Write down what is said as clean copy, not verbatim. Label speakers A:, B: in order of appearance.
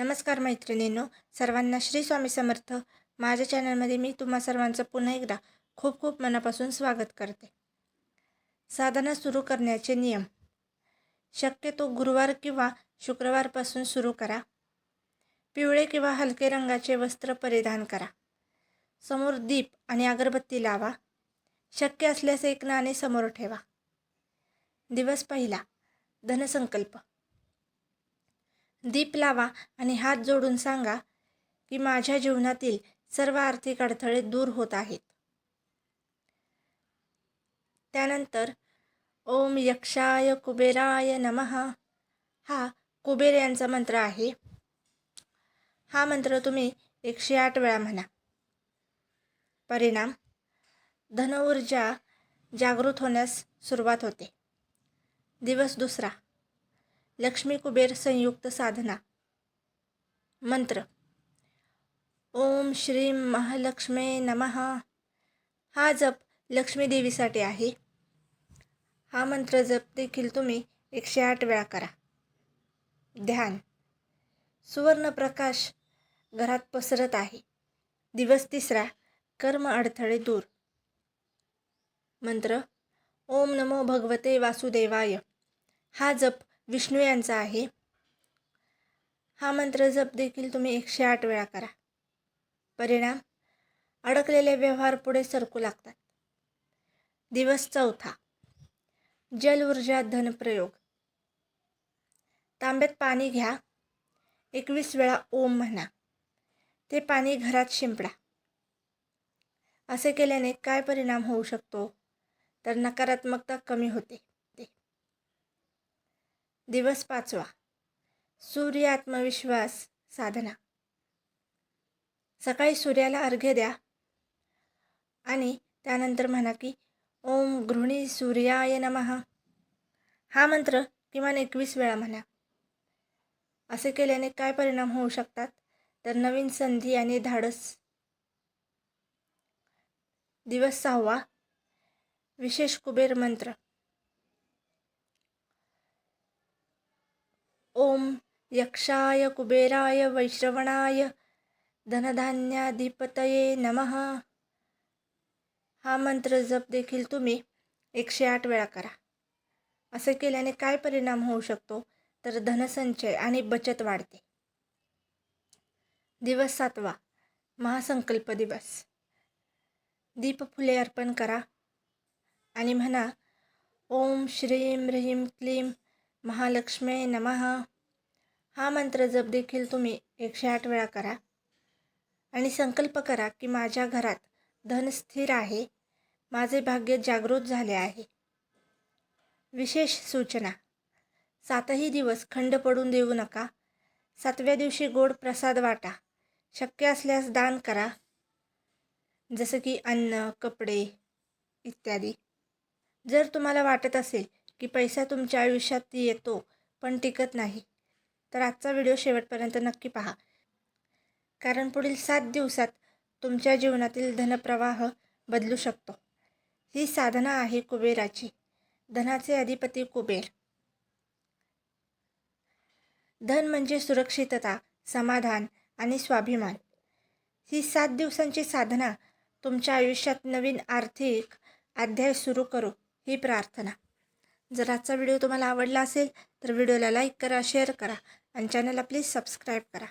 A: नमस्कार मैत्रिणींनो, सर्वांना श्री स्वामी समर्थ. माझ्या चॅनलमध्ये मी तुम्हा सर्वांचं पुन्हा एकदा खूप खूप मनापासून स्वागत करते. साधना सुरू करण्याचे नियम. शक्यतो गुरुवार किंवा शुक्रवारपासून सुरू करा. पिवळे किंवा हलके रंगाचे वस्त्र परिधान करा. समोर दीप आणि अगरबत्ती लावा. शक्य असल्यास एक नाणे समोर ठेवा. दिवस पहिला, धनसंकल्प. दीप लावा आणि हात जोडून सांगा की माझ्या जीवनातील सर्व आर्थिक अडथळे दूर होत आहेत. त्यानंतर ओम यक्षाय कुबेराय नमः हा कुबेर यांचा मंत्र आहे. हा मंत्र तुम्ही 108 वेळा म्हणा. परिणाम, धन ऊर्जा जागृत होण्यास सुरुवात होते. दिवस दुसरा, लक्ष्मी कुबेर संयुक्त साधना. मंत्र ओम श्रीं महालक्ष्मे नमः. हा जप लक्ष्मी देवीसाठी आहे. हा मंत्र जप देखील तुम्ही 108 वेळा करा. ध्यान, सुवर्ण प्रकाश घरात पसरत आहे. दिवस तिसरा, कर्म अडथळे दूर. मंत्र ओम नमो भगवते वासुदेवाय. हा जप विष्णू यांचा आहे. हा मंत्र जप देखील तुम्ही 108 वेळा करा. परिणाम, अडकलेले व्यवहार पुढे सरकू लागतात. दिवस चौथा, जल ऊर्जा धन प्रयोग. तांब्यात पाणी घ्या. 21 वेळा ओम म्हणा. ते पाणी घरात शिंपडा. असे केल्याने काय परिणाम होऊ शकतो तर नकारात्मकता कमी होते. दिवस पाचवा, सूर्य आत्मविश्वास साधना. सकाळी सूर्याला अर्घ्य द्या आणि त्यानंतर म्हणा की ओम गृहिणी सूर्याय नमः. हा मंत्र किमान 21 वेळा म्हणा. असे केल्याने काय परिणाम होऊ शकतात तर नवीन संधी आणि धाडस. दिवस सहावा, विशेष कुबेर मंत्र. ओम यक्षाय कुबेराय वैश्रवणाय धनधान्याधिपतये नमः. हा मंत्र जप देखील तुम्ही 108 वेळा करा. असे केल्याने काय परिणाम होऊ शकतो तर धनसंचय आणि बचत वाढते. दिवस सातवा, महासंकल्प दिवस. दीपफुले अर्पण करा आणि म्हणा ओम श्रीं ह्रीं क्लीं महालक्ष्मे नमः. हा मंत्र जप देखील तुम्ही 108 वेळा करा आणि संकल्प करा की माझ्या घरात धन स्थिर आहे. माझे भाग्य जागृत झाले आहे. विशेष सूचना, 7ही दिवस खंड पडून देऊ नका. 7व्या दिवशी गोड प्रसाद वाटा. शक्य असल्यास दान करा, जसं की अन्न, कपडे इत्यादी. जर तुम्हाला वाटत असेल की पैसा तुमच्या आयुष्यात येतो पण टिकत नाही तर आजचा व्हिडिओ शेवटपर्यंत नक्की पहा. कारण पुढील 7 दिवसात तुमच्या जीवनातील धनप्रवाह बदलू शकतो. ही साधना आहे कुबेराची. धनाचे अधिपती कुबेर. धन म्हणजे सुरक्षितता, समाधान आणि स्वाभिमान. ही 7 दिवसांची साधना तुमच्या आयुष्यात नवीन आर्थिक अध्याय सुरू करू ही प्रार्थना. जर आजचा व्हिडिओ तुम्हाला आवडला असेल तर व्हिडिओला लाईक करा, शेअर करा आणि चॅनलला प्लीज सबस्क्राईब करा.